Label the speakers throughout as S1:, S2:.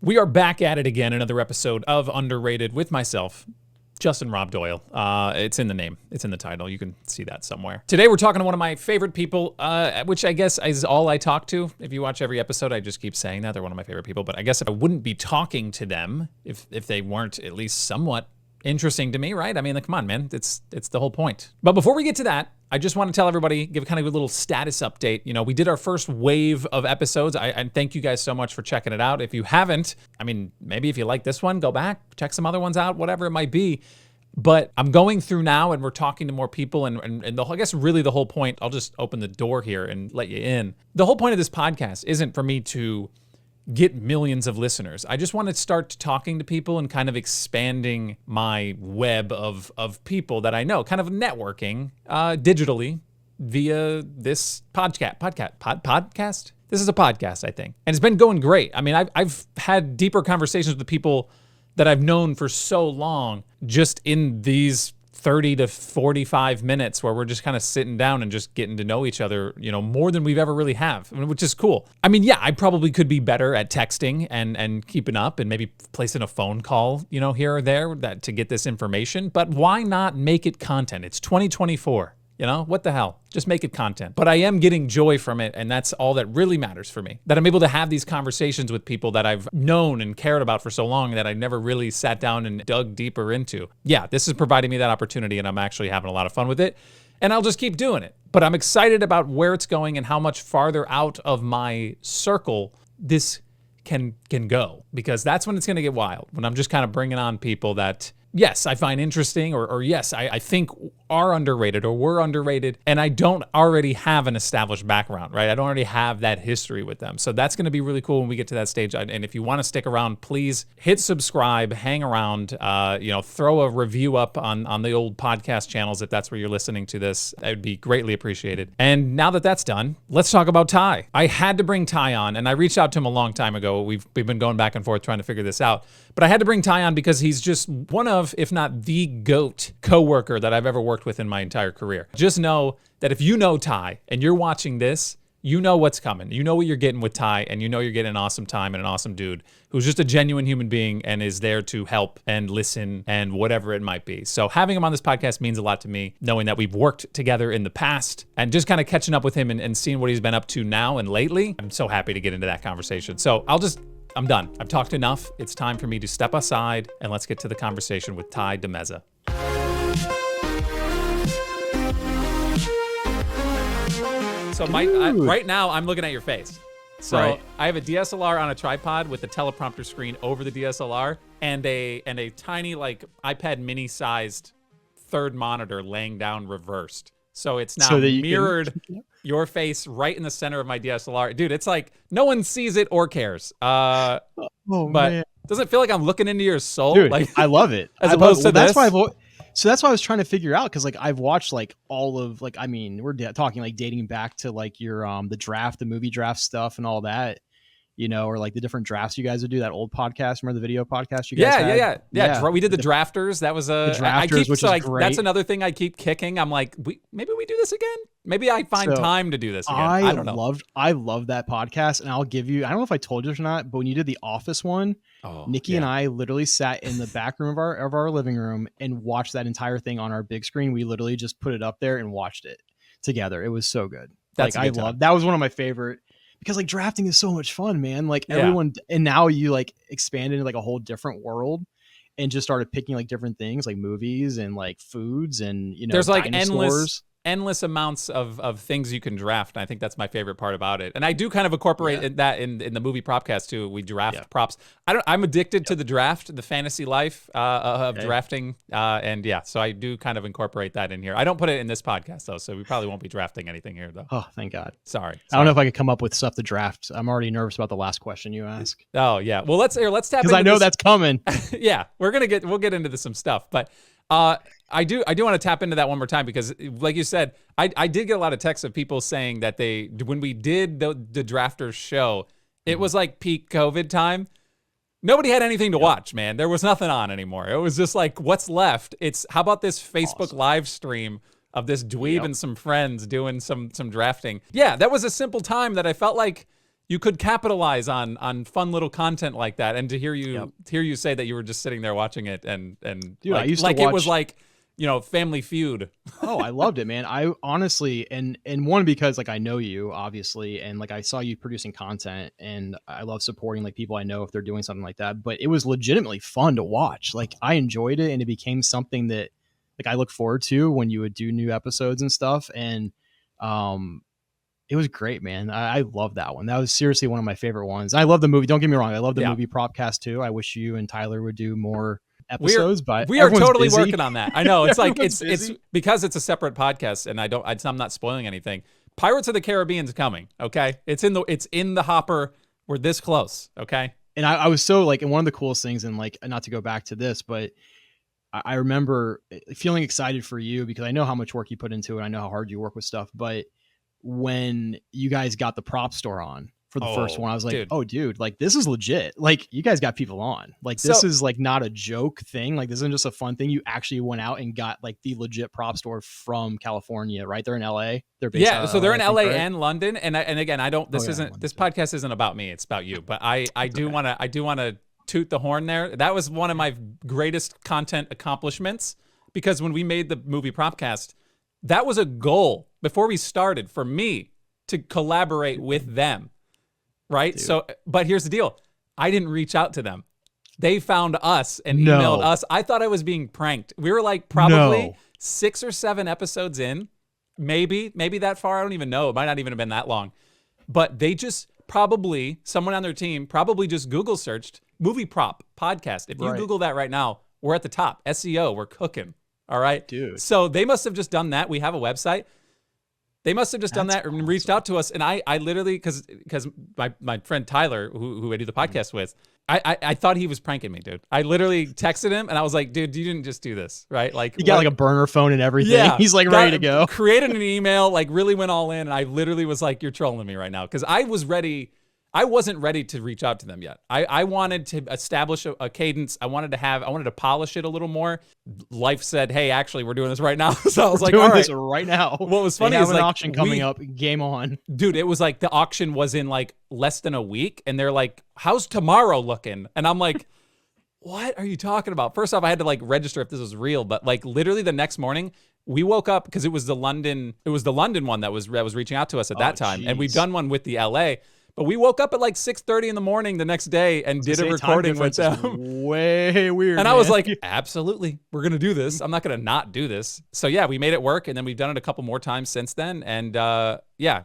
S1: We are back at it again, another episode of Underrated with myself, Justin Rob Doyle. It's in the name. It's in the title. You can see that somewhere. Today we're talking to one of my favorite people, which I guess is all I talk to. If you watch every episode, I just keep saying that. They're one of my favorite people. But I guess I wouldn't be talking to them if they weren't at least somewhat interesting to me, right? I mean, like, come on, man. It's the whole point. But before we get to that, I just want to tell everybody, give kind of a little status update. You know, we did our first wave of episodes. I thank you guys so much for checking it out. If you haven't, I mean, maybe if you like this one, go back, check some other ones out, whatever it might be. But I'm going through now and we're talking to more people and I guess really the whole point, I'll just open the door here and let you in. The whole point of this podcast isn't for me to get millions of listeners. I just want to start talking to people and kind of expanding my web of people that I know, kind of networking digitally via this podcast. This is a podcast, I think. And it's been going great. I mean, I've had deeper conversations with people that I've known for so long just in these 30 to 45 minutes where we're just kind of sitting down and just getting to know each other, you know, more than we've ever really have, which is cool. I mean, yeah, I probably could be better at texting and keeping up and maybe placing a phone call, you know, here or there to get this information, but why not make it content? It's 2024. You know, what the hell? Just make it content. But I am getting joy from it, and that's all that really matters for me. That I'm able to have these conversations with people that I've known and cared about for so long that I never really sat down and dug deeper into. Yeah, this is providing me that opportunity, and I'm actually having a lot of fun with it, and I'll just keep doing it. But I'm excited about where it's going and how much farther out of my circle this can go, because that's when it's going to get wild, when I'm just kind of bringing on people that, yes, I find interesting, or yes, I think are underrated or were underrated, and I don't already have an established background, right? I don't already have that history with them. So that's going to be really cool when we get to that stage. And if you want to stick around, please hit subscribe, hang around, throw a review up on the old podcast channels if that's where you're listening to this. That would be greatly appreciated. And now that that's done, let's talk about Ty. I had to bring Ty on, and I reached out to him a long time ago. We've been going back and forth trying to figure this out. But I had to bring Ty on because he's just one of, if not the GOAT coworker that I've ever worked with in my entire career. Just know that if you know Ty and you're watching this, you know what's coming. You know what you're getting with Ty, and you know you're getting an awesome time and an awesome dude who's just a genuine human being and is there to help and listen and whatever it might be. So having him on this podcast means a lot to me, knowing that we've worked together in the past and just kind of catching up with him and seeing what he's been up to now and lately. I'm so happy to get into that conversation. So I'm done. I've talked enough. It's time for me to step aside and let's get to the conversation with Ty DeMeza. So right now I'm looking at your face. So right. I have a DSLR on a tripod with a teleprompter screen over the DSLR and a tiny like iPad mini sized third monitor laying down reversed. So it's now mirrored your face right in the center of my DSLR. Dude, it's like no one sees it or cares. But man. Does it feel like I'm looking into your soul?
S2: Dude,
S1: like,
S2: I love it.
S1: As opposed to this?
S2: So that's why I was trying to figure out, because like I've watched like all of like, I mean, we're talking like dating back to like your the movie draft stuff and all that, you know, or like the different drafts you guys would do, that old podcast. Remember the video podcast you guys had?
S1: Yeah. We did the drafters. That was the
S2: drafters, which is great.
S1: That's another thing I keep kicking. I'm like, maybe we do this again. Maybe I find time to do this again. I don't know.
S2: I loved that podcast, and I'll give you, I don't know if I told you or not, but when you did the Office one, Nikki and I literally sat in the back room of our living room and watched that entire thing on our big screen. We literally just put it up there and watched it together. It was so good. That was one of my favorite, because like drafting is so much fun, man. Like everyone, and now you like expand into like a whole different world and just started picking like different things like movies and like foods and, you know,
S1: there's like
S2: dinosaurs.
S1: endless amounts of things you can draft. And I think that's my favorite part about it. And I do kind of incorporate that in the movie Propcast too. We draft props. I'm addicted to the draft, the fantasy life of drafting. So I do kind of incorporate that in here. I don't put it in this podcast though, so we probably won't be drafting anything here though.
S2: Oh, thank God.
S1: Sorry.
S2: I don't know if I could come up with stuff to draft. I'm already nervous about the last question you ask.
S1: Oh yeah. Well, let's tap into,
S2: because I know that's coming.
S1: Yeah, we'll get into some stuff, but I do want to tap into that one more time, because like you said, I did get a lot of texts of people saying that when we did the drafters show, it was like peak COVID time. Nobody had anything to watch, man. There was nothing on anymore. It was just like, what's left? It's, how about this Facebook live stream of this dweeb and some friends doing some drafting? Yeah, that was a simple time that I felt like you could capitalize on fun little content like that. And to hear you say that you were just sitting there watching it and
S2: dude,
S1: like,
S2: I used
S1: like
S2: to watch,
S1: it was like, Family Feud.
S2: Oh, I loved it, man. I honestly, and one, because like I know you obviously, and like I saw you producing content, and I love supporting like people I know if they're doing something like that. But it was legitimately fun to watch. Like I enjoyed it, and it became something that like I look forward to when you would do new episodes and stuff. And it was great, man. I love that one. That was seriously one of my favorite ones. I love the movie. Don't get me wrong. I love the movie Propcast too. I wish you and Tyler would do more episodes, but
S1: we are totally
S2: busy.
S1: working on that. I know it's like it's
S2: busy.
S1: because it's a separate podcast, and I'm not spoiling anything. Pirates of the Caribbean's coming. Okay, it's in the hopper. We're this close. Okay,
S2: and I was so like, and one of the coolest things, and like, not to go back to this, but I remember feeling excited for you because I know how much work you put into it. I know how hard you work with stuff, but when you guys got the prop store on for the first one, I was like, dude, like this is legit. Like you guys got people on. Like this is like not a joke thing. Like this isn't just a fun thing. You actually went out and got like the legit prop store from California, right? They're in LA. They're based out of
S1: so they're in LA
S2: right?
S1: and London. And again, I don't. This podcast isn't about me. It's about you. But I do want to toot the horn there. That was one of my greatest content accomplishments, because when we made the movie Propcast, that was a goal before we started for me to collaborate with them. Right. Dude. So, but here's the deal. I didn't reach out to them. They found us and emailed us. I thought I was being pranked. We were like probably 6 or 7 episodes in, maybe that far. I don't even know. It might not even have been that long, but they just someone on their team probably just Google searched movie prop podcast. If you Google that right now, we're at the top. SEO, we're cooking. All right.
S2: Dude.
S1: So they must have just done that. We have a website. They must have just done that and reached out to us. And I literally, because my friend Tyler, who I do the podcast with, I thought he was pranking me, dude. I literally texted him and I was like, dude, you didn't just do this, right? Like
S2: you got like a burner phone and everything.
S1: Yeah,
S2: he's like ready to go.
S1: Created an email, like really went all in. And I literally was like, you're trolling me right now. Because I wasn't ready to reach out to them yet. I wanted to establish a cadence. I wanted to polish it a little more. Life said, hey, actually, we're doing this right now. So I was like, all right.
S2: This right now.
S1: What was funny is
S2: an
S1: like
S2: auction coming up. Game on.
S1: Dude, it was like the auction was in like less than a week. And they're like, how's tomorrow looking? And I'm like, what are you talking about? First off, I had to like register if this was real. But like literally the next morning, we woke up because it was the London one that was reaching out to us at that time.
S2: Geez.
S1: And we've done one with the LA. But we woke up at like 6:30 in the morning the next day and did a recording with them.
S2: Way weird.
S1: And I was like, absolutely, we're going to do this. I'm not going to not do this. So yeah, we made it work. And then we've done it a couple more times since then. And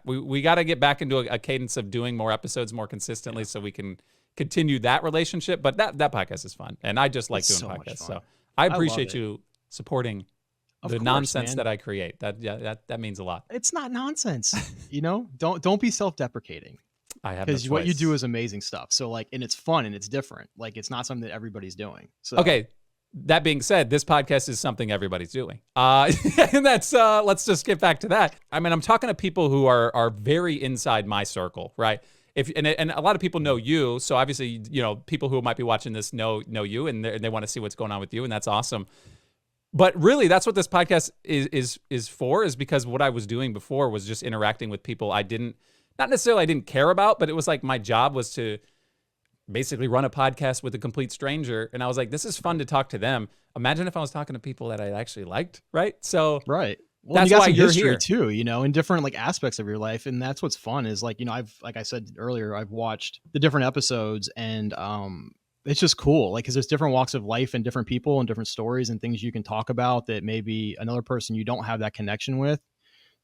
S1: we got to get back into a cadence of doing more episodes more consistently so we can continue that relationship. But that podcast is fun. And I just like doing podcasts. So I appreciate you supporting the nonsense that I create. That means a lot.
S2: It's not nonsense. Don't be self-deprecating.
S1: I have
S2: because what you do is amazing stuff. So like, and it's fun and it's different. Like it's not something that everybody's doing. So
S1: okay. That being said, this podcast is something everybody's doing. And that's let's just get back to that. I mean, I'm talking to people who are very inside my circle, right? And a lot of people know you, so obviously, people who might be watching this know you, and they want to see what's going on with you, and that's awesome. But really, that's what this podcast is for, is because what I was doing before was just interacting with people I didn't care about, but it was like my job was to basically run a podcast with a complete stranger. And I was like, this is fun to talk to them. Imagine if I was talking to people that I actually liked, right? So
S2: right. Well,
S1: that's
S2: you got
S1: why
S2: some
S1: you're
S2: history
S1: here
S2: too, in different like aspects of your life. And that's what's fun is like, like I said earlier, I've watched the different episodes and it's just cool. Like, cause there's different walks of life and different people and different stories and things you can talk about that maybe another person you don't have that connection with.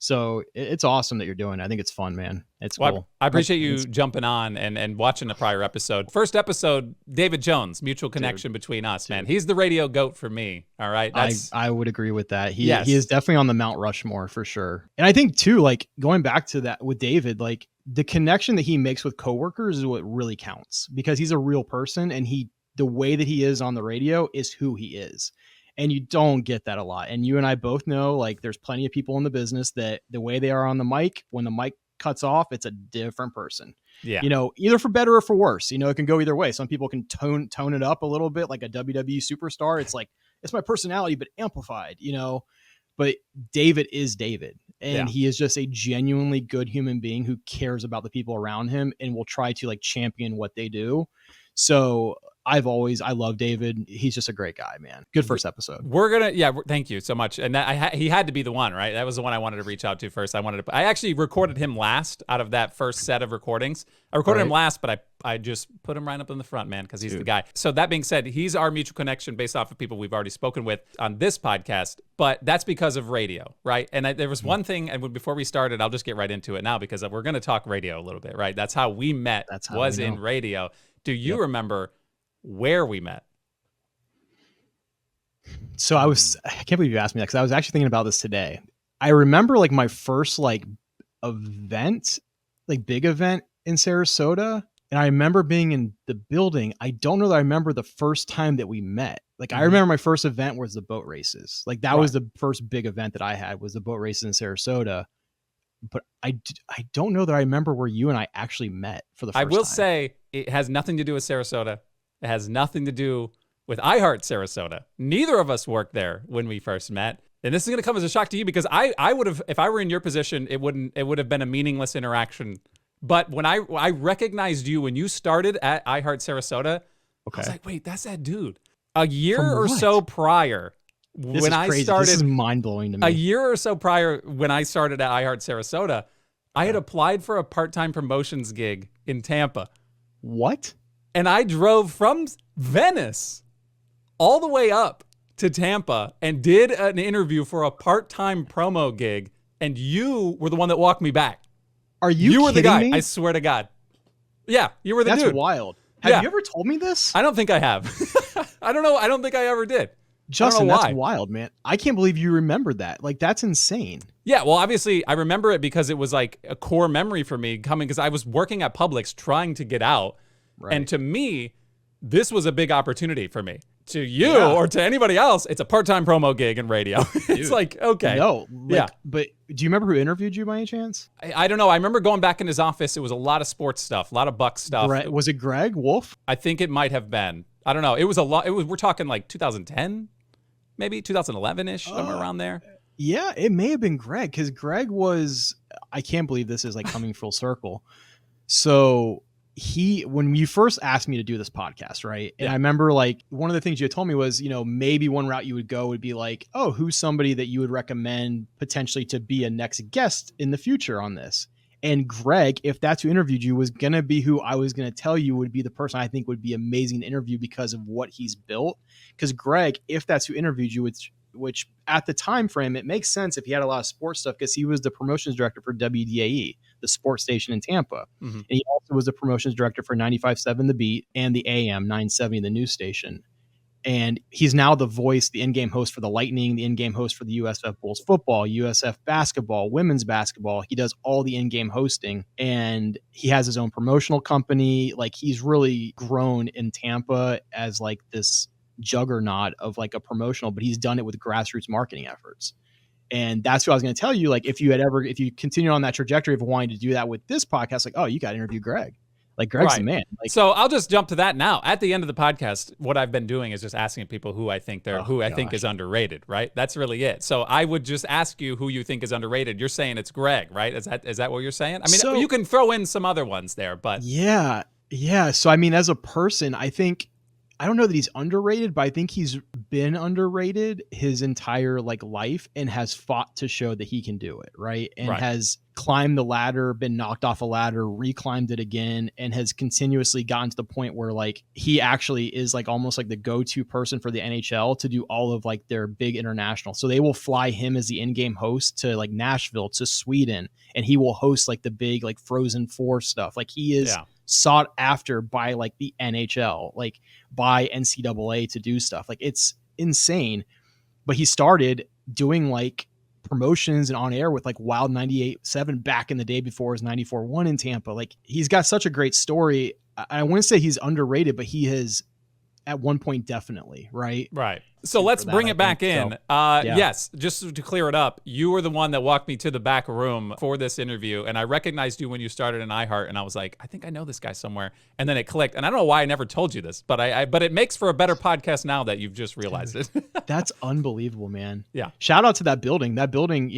S2: So it's awesome that you're doing it. I think it's fun, man. It's cool.
S1: I appreciate you jumping on and watching the prior episode. First episode, David Jones, mutual connection between us, man. He's the radio goat for me. All right.
S2: I would agree with that. He is definitely on the Mount Rushmore for sure. And I think too, like going back to that with David, like the connection that he makes with coworkers is what really counts, because he's a real person and the way that he is on the radio is who he is. And you don't get that a lot. And you and I both know, like, there's plenty of people in the business that the way they are on the mic, when the mic cuts off, it's a different person.
S1: Yeah.
S2: Either for better or for worse. It can go either way. Some people can tone it up a little bit, like a WWE superstar. It's like, it's my personality, but amplified. but David is David. And he is just a genuinely good human being who cares about the people around him and will try to like champion what they do. So I love David. He's just a great guy, man. Good first episode.
S1: Thank you so much. And he had to be the one, right? That was the one I wanted to reach out to first. I actually recorded him last out of that first set of recordings. I recorded him last, but I just put him right up in the front, man, because he's the guy. So that being said, he's our mutual connection based off of people we've already spoken with on this podcast, but that's because of radio, right? And there was one thing, and before we started, I'll just get right into it now because we're going to talk radio a little bit, right? That's how we met, in radio. Do you remember where we met?
S2: So I can't believe you asked me that because I was actually thinking about this today. I remember like my first like event, like big event in Sarasota. And I remember being in the building. I don't know that I remember the first time that we met. Like I remember my first event was the boat races. Like that was the first big event that I had was the boat races in Sarasota. But I don't know that I remember where you and I actually met for the first time.
S1: I will say it has nothing to do with Sarasota. It has nothing to do with iHeart Sarasota. Neither of us worked there when we first met. And this is going to come as a shock to you because I would have, if I were in your position, it would have been a meaningless interaction. But when I recognized you when you started at iHeart Sarasota, I was like, wait, that's that dude. A year or so prior,
S2: this is mind blowing to me.
S1: A year or so prior, when I started at iHeart Sarasota, I had applied for a part-time promotions gig in Tampa.
S2: What?
S1: And I drove from Venice all the way up to Tampa and did an interview for a part-time promo gig. And you were the one that walked me back.
S2: Are you
S1: were the
S2: kidding
S1: guy.
S2: me?
S1: I swear to God. Yeah, you were the dude.
S2: That's wild. Have you ever told me this?
S1: I don't think I have. I don't know. I don't think I ever did.
S2: Justin, that's wild, man. I can't believe you remembered that. Like, that's insane.
S1: Yeah, well, obviously, I remember it because it was like a core memory for me coming because I was working at Publix trying to get out. Right. And to me, this was a big opportunity for me. To you or to anybody else, it's a part-time promo gig in radio. It's like, okay.
S2: No, but do you remember who interviewed you by any chance?
S1: I don't know. I remember going back in his office. It was a lot of sports stuff, a lot of Bucks stuff.
S2: Was it Greg Wolf?
S1: I think it might have been. I don't know. It was a lot. We're talking like 2010, maybe 2011-ish, somewhere around there.
S2: Yeah, it may have been Greg because Greg was, I can't believe this is like coming full circle. So when you first asked me to do this podcast, right? And I remember like one of the things you had told me was, maybe one route you would go would be like, oh, who's somebody that you would recommend potentially to be a next guest in the future on this? And Greg, if that's who interviewed you, was going to be who I was going to tell you would be the person I think would be amazing to interview because of what he's built. Because Greg, if that's who interviewed you, which at the time frame, it makes sense if he had a lot of sports stuff because he was the promotions director for WDAE, the sports station in Tampa. Mm-hmm. And he also was the promotions director for 95.7 The Beat and the AM 970, the news station. And he's now the voice, the in-game host for the Lightning, the in-game host for the USF Bulls football, USF basketball, women's basketball. He does all the in-game hosting and he has his own promotional company. Like he's really grown in Tampa as like this juggernaut of like a promotional, but he's done it with grassroots marketing efforts. And that's what I was going to tell you. Like if you continue on that trajectory of wanting to do that with this podcast, like, oh, you got to interview Greg. Like Greg's the man. Like,
S1: so I'll just jump to that now. At the end of the podcast, what I've been doing is just asking people who I think I think is underrated, right? That's really it. So I would just ask you who you think is underrated. You're saying it's Greg, right? Is that what you're saying? I mean, you can throw in some other ones there, but
S2: yeah. So I mean, as a person, I don't know that he's underrated, but I think he's been underrated his entire like life and has fought to show that he can do it, right? And has climbed the ladder, been knocked off a ladder, reclimbed it again, and has continuously gotten to the point where like he actually is like almost like the go-to person for the NHL to do all of like their big international. So they will fly him as the in-game host to like Nashville, to Sweden, and he will host like the big like Frozen 4 stuff. Like he is sought after by like the NHL, like by NCAA to do stuff. Like it's insane. But he started doing like promotions and on air with like Wild 98.7 back in the day before his 94.1 in Tampa. Like he's got such a great story. I wouldn't say he's underrated, but he has at one point, definitely, right?
S1: Right. So let's bring it back in. Yes, just to clear it up, you were the one that walked me to the back room for this interview, and I recognized you when you started in iHeart, and I was like, I think I know this guy somewhere. And then it clicked, and I don't know why I never told you this, but but it makes for a better podcast now that you've just realized it.
S2: That's unbelievable, man.
S1: Yeah.
S2: Shout out to that building. That building,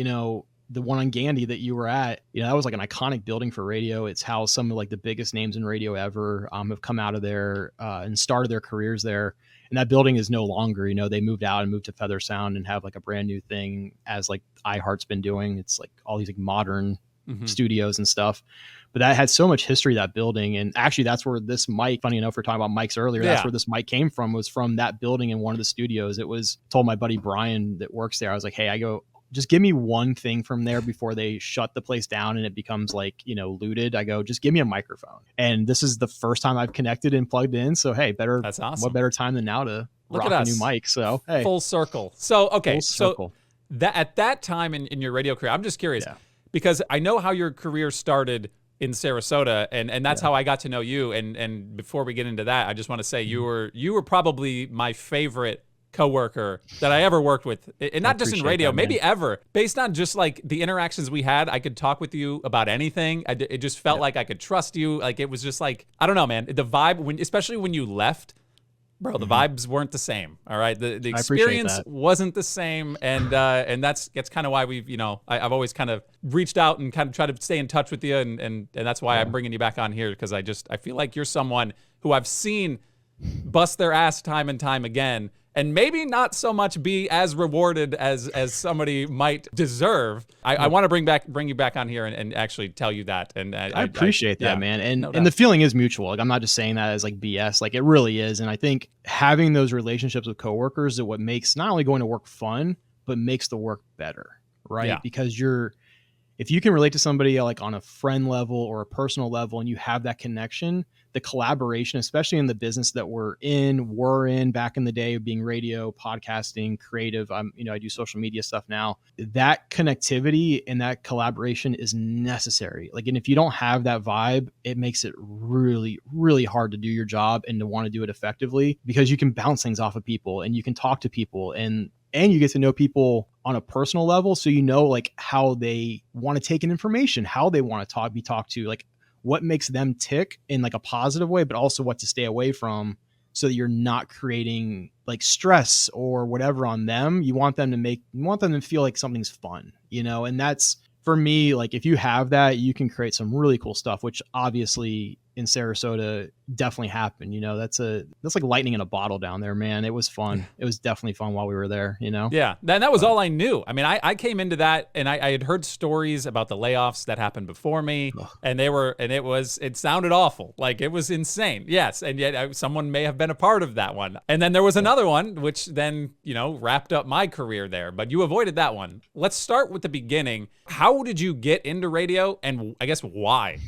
S2: the one on Gandy that you were at, that was like an iconic building for radio. It's how some of like the biggest names in radio ever have come out of there and started their careers there. And that building is no longer, they moved out and moved to Feather Sound and have like a brand new thing as like iHeart's been doing. It's like all these like modern studios and stuff. But that had so much history, that building. And actually that's where this mic, funny enough, we're talking about mics earlier. That's where this mic came from, was from that building in one of the studios. It was, told my buddy Brian that works there, I was like, hey, just give me one thing from there before they shut the place down and it becomes like, looted. I go, just give me a microphone. And this is the first time I've connected and plugged in. So, hey,
S1: that's awesome.
S2: What better time than now to rock a new mic? So, hey.
S1: Full circle. So, okay. So that at that time in your radio career, I'm just curious because I know how your career started in Sarasota, and that's how I got to know you. And before we get into that, I just want to say you were probably my favorite coworker that I ever worked with, and not just in radio, maybe ever. Based on just like the interactions we had, I could talk with you about anything. It just felt like I could trust you. Like it was just like, I don't know, man. The vibe, especially when you left, bro, the vibes weren't the same. All right, the experience wasn't the same, and that's kind of why we've I've always kind of reached out and kind of tried to stay in touch with you, and that's why I'm bringing you back on here, because I feel like you're someone who I've seen bust their ass time and time again, and maybe not so much be as rewarded as somebody might deserve. I want to bring you back on here and actually tell you that. And I
S2: appreciate that, man. And the feeling is mutual. Like I'm not just saying that as like BS. Like it really is. And I think having those relationships with coworkers is what makes not only going to work fun, but makes the work better, right? Yeah. Because if you can relate to somebody like on a friend level or a personal level, and you have that connection, the collaboration, especially in the business that we're in back in the day of being radio, podcasting, creative. I do social media stuff now. That connectivity and that collaboration is necessary. Like, and if you don't have that vibe, it makes it really, really hard to do your job and to want to do it effectively, because you can bounce things off of people and you can talk to people and you get to know people on a personal level. So like how they want to take in information, how they want to be talked to, like what makes them tick in like a positive way, but also what to stay away from, so that you're not creating like stress or whatever on them. You want them to feel like something's fun, and that's, for me, like if you have that, you can create some really cool stuff, which obviously in Sarasota definitely happened. That's like lightning in a bottle down there, man. It was fun. It was definitely fun while we were there, Yeah.
S1: And that was all I knew. I mean, I came into that and I had heard stories about the layoffs that happened before me, and it sounded awful. Like it was insane. Yes. And yet someone may have been a part of that one. And then there was another one, which then, wrapped up my career there, but you avoided that one. Let's start with the beginning. How did you get into radio, and I guess why?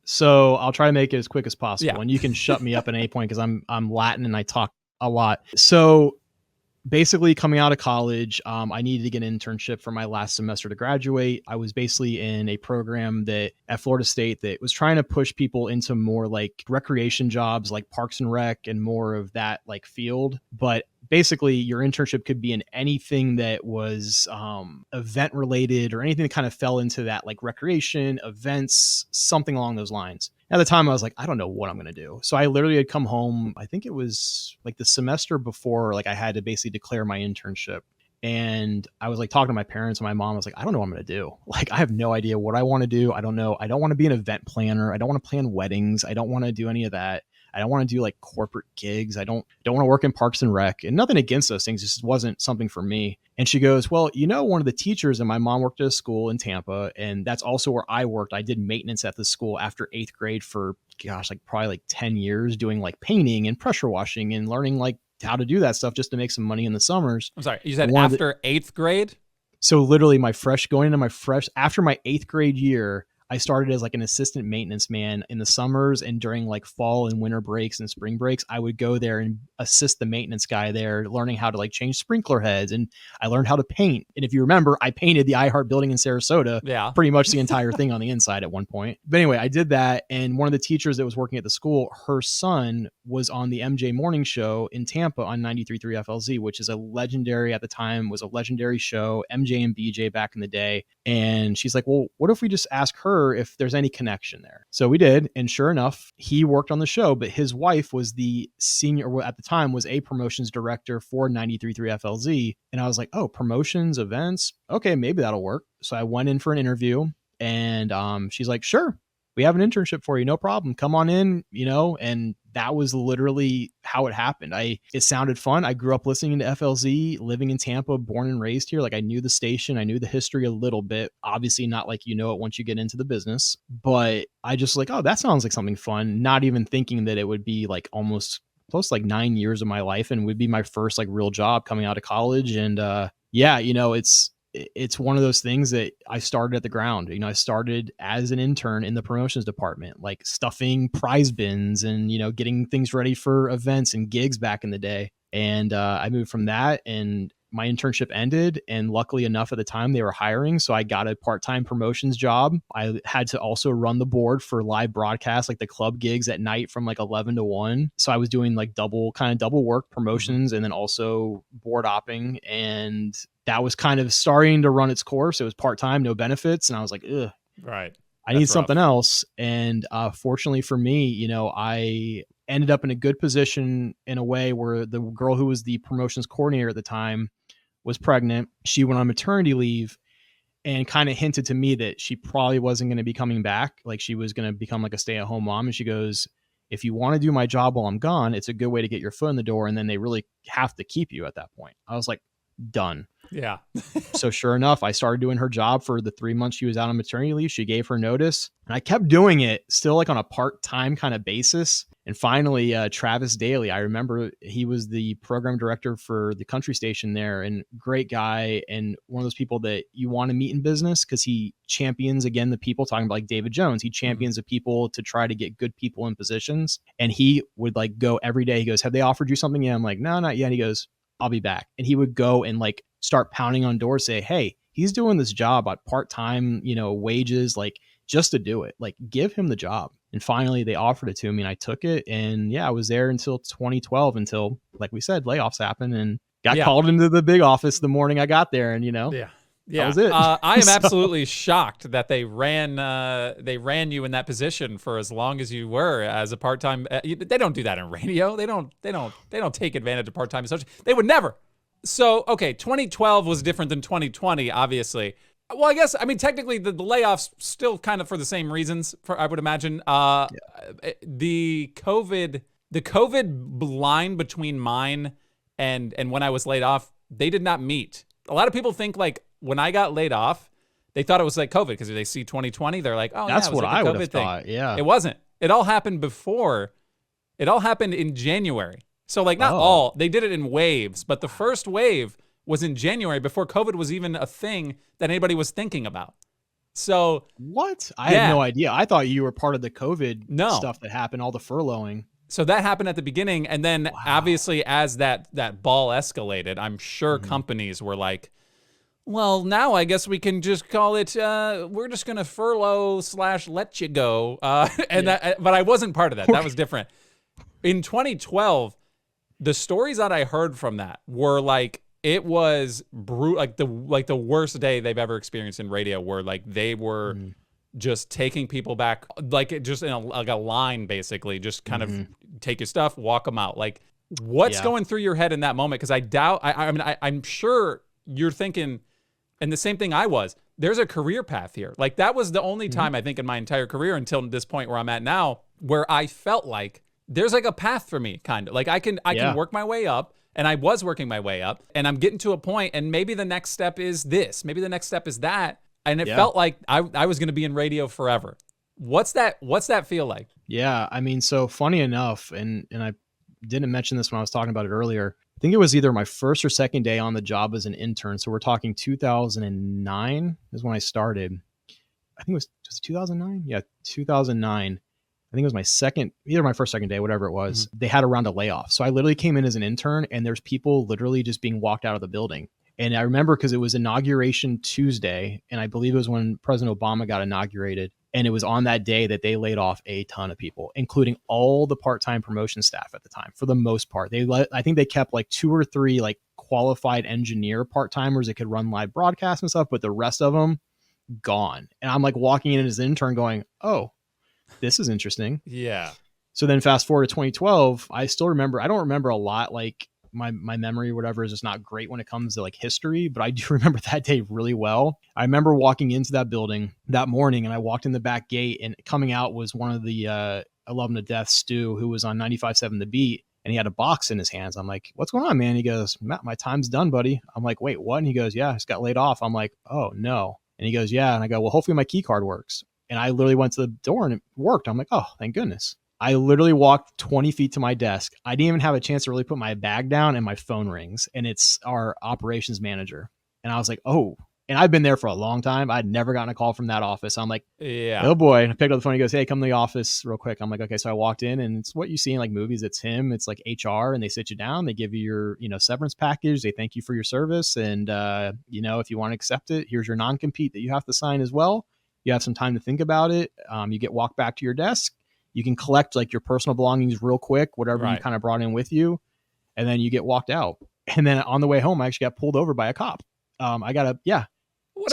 S2: So I'll try to make it as quick as possible, and you can shut me up at any point because I'm Latin and I talk a lot. So basically, coming out of college, I needed to get an internship for my last semester to graduate. I was basically in a program at Florida State that was trying to push people into more like recreation jobs, like Parks and Rec, and more of that like field. But basically, your internship could be in anything that was event related, or anything that kind of fell into that, like recreation, events, something along those lines. At the time, I was like, I don't know what I'm going to do. So I literally had come home. I think it was like the semester before, like I had to basically declare my internship. And I was like talking to my parents and my mom. I was like, I don't know what I'm going to do. Like, I have no idea what I want to do. I don't know. I don't want to be an event planner. I don't want to plan weddings. I don't want to do any of that. I don't want to do like corporate gigs. I don't want to work in Parks and Rec, and nothing against those things. It just wasn't something for me. And she goes, well, one of the teachers, and my mom worked at a school in Tampa, and that's also where I worked. I did maintenance at the school after 8th grade for, probably like 10 years, doing like painting and pressure washing and learning like how to do that stuff just to make some money in the summers.
S1: I'm sorry, you said after 8th grade?
S2: So literally after my 8th grade year, I started as like an assistant maintenance man in the summers, and during like fall and winter breaks and spring breaks, I would go there and assist the maintenance guy there, learning how to like change sprinkler heads. And I learned how to paint. And if you remember, I painted the iHeart building in Sarasota, pretty much the entire thing on the inside at one point. But anyway, I did that. And one of the teachers that was working at the school, her son was on the MJ morning show in Tampa on 93.3 FLZ, which is a legendary, at the time was a legendary show, MJ and BJ back in the day. And she's like, well, what if we just ask her if there's any connection there? So we did. And sure enough, he worked on the show, but his wife was the senior, at the time was a promotions director for 93.3 FLZ. And I was like, oh, promotions, events. Okay, maybe that'll work. So I went in for an interview, and she's like, sure, we have an internship for you. No problem. Come on in, and that was literally how it happened. It sounded fun. I grew up listening to FLZ, living in Tampa, born and raised here. Like, I knew the station, I knew the history a little bit, obviously not like, it once you get into the business, but I just like, oh, that sounds like something fun. Not even thinking that it would be like almost close to like 9 years of my life and would be my first like real job coming out of college. And it's one of those things that I started at the ground. I started as an intern in the promotions department, like stuffing prize bins and, getting things ready for events and gigs back in the day. And I moved from that, and my internship ended. And luckily enough, at the time they were hiring, so I got a part-time promotions job. I had to also run the board for live broadcasts, like the club gigs at night from like 11 to 1. So I was doing like double work, promotions, and then also board opping. And that was kind of starting to run its course. It was part-time, no benefits. And I was like, ugh,
S1: right.
S2: I need something else. And fortunately for me, I ended up in a good position in a way where the girl who was the promotions coordinator at the time was pregnant. She went on maternity leave and kind of hinted to me that she probably wasn't going to be coming back. Like, she was going to become like a stay-at-home mom. And she goes, if you want to do my job while I'm gone, it's a good way to get your foot in the door. And then they really have to keep you at that point. I was like, done.
S1: Yeah.
S2: So sure enough, I started doing her job for the 3 months she was out on maternity leave. She gave her notice, and I kept doing it still like on a part-time kind of basis. And finally, Travis Daly, I remember he was the program director for the country station there, and great guy, and one of those people that you want to meet in business because he champions, again, the people, talking about like David Jones. He champions the people to try to get good people in positions. And he would like go every day. He goes, have they offered you something yet? I'm like, no, not yet. And he goes, I'll be back. And he would go and like start pounding on doors, say, hey, he's doing this job at part-time, wages, like just to do it, like give him the job. And finally they offered it to me, and I took it. And yeah, I was there until 2012, until, like we said, layoffs happened, and got called into the big office the morning I got there. And, that was it.
S1: I am absolutely shocked that they ran you in that position for as long as you were as a part-time. They don't do that in radio. They don't take advantage of part-time associates. They would never. So, okay, 2012 was different than 2020, obviously. Well, I guess, technically the layoffs still kind of for the same reasons, I would imagine. The COVID line between mine and when I was laid off, they did not meet. A lot of people think like when I got laid off, they thought it was like COVID because they see 2020, they're like, oh,
S2: that's
S1: yeah, it was
S2: what
S1: like
S2: I
S1: the
S2: would have thought. Yeah,
S1: it wasn't. It all happened before. It all happened in January. So like not all, they did it in waves, but the first wave was in January before COVID was even a thing that anybody was thinking about. So
S2: what? I had no idea. I thought you were part of the COVID stuff that happened, all the furloughing.
S1: So that happened at the beginning. And then obviously as that ball escalated, I'm sure companies were like, well, now I guess we can just call it, we're just going to furlough / let you go. But I wasn't part of that. That was different. In 2012, the stories that I heard from that were like, it was like the worst day they've ever experienced in radio, where like they were just taking people back, like just in a line, basically, just kind of take your stuff, walk them out. Like, what's going through your head in that moment? Because I doubt, I'm sure you're thinking, and the same thing I was, there's a career path here. Like, that was the only time I think in my entire career until this point where I'm at now, where I felt like there's like a path for me, kind of like I can work my way up. And I was working my way up, and I'm getting to a point, and maybe the next step is this, maybe the next step is that. And it felt like I was going to be in radio forever. What's that feel like?
S2: Yeah. So funny enough, and I didn't mention this when I was talking about it earlier. I think it was either my first or second day on the job as an intern. So we're talking 2009 is when I started. I think it was just 2009. Yeah, 2009. I think it was either my first, second day, whatever it was. Mm-hmm. They had a round of layoffs. So I literally came in as an intern, and there's people literally just being walked out of the building. And I remember because it was Inauguration Tuesday, and I believe it was when President Obama got inaugurated. And it was on that day that they laid off a ton of people, including all the part-time promotion staff at the time. For the most part, I think they kept like 2 or 3 like qualified engineer part-timers that could run live broadcasts and stuff, but the rest of them gone. And I'm like walking in as an intern going, oh, this is interesting.
S1: Yeah.
S2: So then fast forward to 2012, I still remember, I don't remember a lot, like my memory or whatever is just not great when it comes to like history, but I do remember that day really well. I remember walking into that building that morning, and I walked in the back gate, and coming out was one of the I love him to death, Stu, who was on 95.7 The Beat, and he had a box in his hands. I'm like, what's going on, man? He goes, Matt, my time's done, buddy. I'm like, wait, what? And he goes, yeah, I just got laid off. I'm like, oh no. And he goes, yeah. And I go, well, hopefully my key card works. And I literally went to the door and it worked. I'm like, oh, thank goodness. I literally walked 20 feet to my desk. I didn't even have a chance to really put my bag down, and my phone rings, and it's our operations manager. And I was like, oh, and I've been there for a long time. I'd never gotten a call from that office. I'm like, yeah, oh boy. And I picked up the phone. He goes, hey, come to the office real quick. I'm like, okay. So I walked in, and it's what you see in like movies. It's him. It's like HR, and they sit you down. They give you your, severance package. They thank you for your service. And, if you want to accept it, here's your non-compete that you have to sign as well. You have some time to think about it. You get walked back to your desk. You can collect like your personal belongings real quick, whatever you kind of brought in with you. And then you get walked out. And then on the way home, I actually got pulled over by a cop.
S1: What